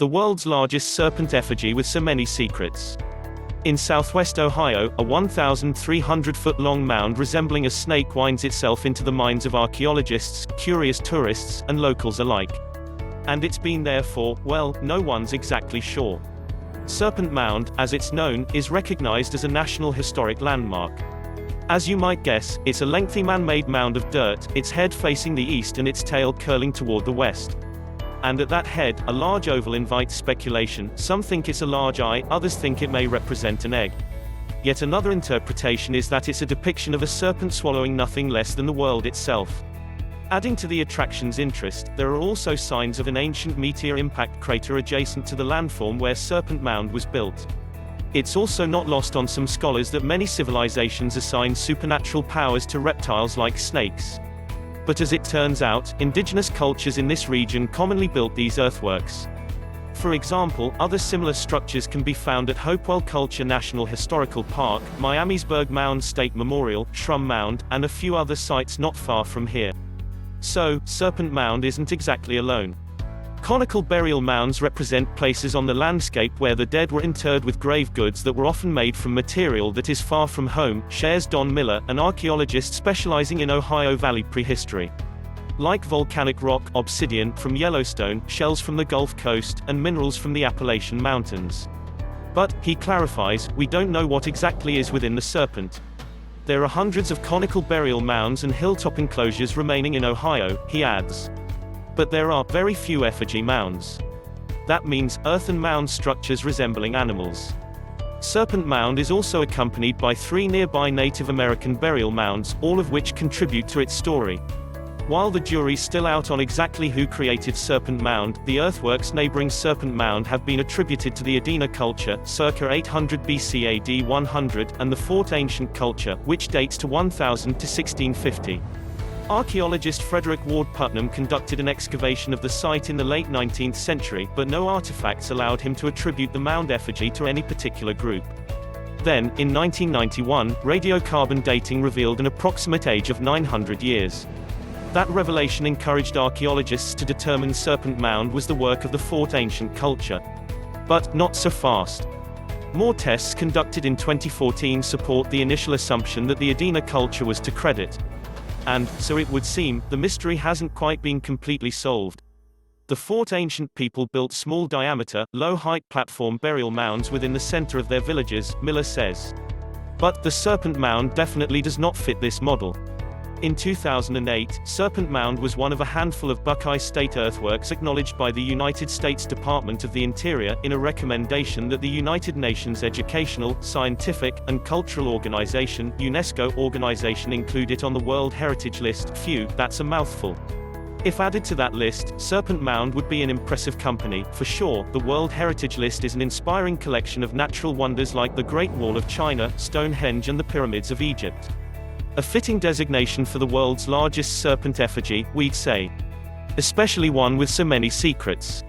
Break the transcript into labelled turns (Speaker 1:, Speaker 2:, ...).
Speaker 1: the world's largest serpent effigy with so many secrets. In southwest Ohio, a 1,300-foot-long mound resembling a snake winds itself into the minds of archaeologists, curious tourists, and locals alike. And it's been there for, well, no one's exactly sure. Serpent Mound, as it's known, is recognized as a National Historic Landmark. As you might guess, it's a lengthy man-made mound of dirt, its head facing the east and its tail curling toward the west. And at that head, a large oval invites speculation. Some think it's a large eye, others think it may represent an egg. Yet another interpretation is that it's a depiction of a serpent swallowing nothing less than the world itself. Adding to the attraction's interest, there are also signs of an ancient meteor impact crater adjacent to the landform where Serpent Mound was built. It's also not lost on some scholars that many civilizations assign supernatural powers to reptiles like snakes. But as it turns out, indigenous cultures in this region commonly built these earthworks. For example, other similar structures can be found at Hopewell Culture National Historical Park, Miami's Berg Mound State Memorial, Shrum Mound, and a few other sites not far from here. So, Serpent Mound isn't exactly alone. Conical burial mounds represent places on the landscape where the dead were interred with grave goods that were often made from material that is far from home, shares Don Miller, an archaeologist specializing in Ohio Valley prehistory. Like volcanic rock, obsidian from Yellowstone, shells from the Gulf Coast, and minerals from the Appalachian Mountains. But, he clarifies, we don't know what exactly is within the serpent. There are hundreds of conical burial mounds and hilltop enclosures remaining in Ohio, he adds. But there are very few effigy mounds. That means earthen mound structures resembling animals. Serpent Mound is also accompanied by 3 nearby Native American burial mounds, all of which contribute to its story. While the jury's still out on exactly who created Serpent Mound, the earthworks neighboring Serpent Mound have been attributed to the Adena culture, circa 800 BC AD 100, and the Fort Ancient culture, which dates to 1000 to 1650. Archaeologist Frederick Ward Putnam conducted an excavation of the site in the late 19th century, but no artifacts allowed him to attribute the mound effigy to any particular group. Then, in 1991, radiocarbon dating revealed an approximate age of 900 years. That revelation encouraged archaeologists to determine Serpent Mound was the work of the Fort Ancient culture. But, not so fast. More tests conducted in 2014 support the initial assumption that the Adena culture was to credit. And, so it would seem, the mystery hasn't quite been completely solved. The Fort Ancient people built small-diameter, low-height platform burial mounds within the center of their villages, Miller says. But the Serpent Mound definitely does not fit this model. In 2008, Serpent Mound was one of a handful of Buckeye State earthworks acknowledged by the United States Department of the Interior in a recommendation that the United Nations Educational, Scientific, and Cultural Organization (UNESCO) organization include it on the World Heritage List. Phew, that's a mouthful. If added to that list, Serpent Mound would be an impressive company, for sure. The World Heritage List is an inspiring collection of natural wonders like the Great Wall of China, Stonehenge and the Pyramids of Egypt. A fitting designation for the world's largest serpent effigy, we'd say. Especially one with so many secrets.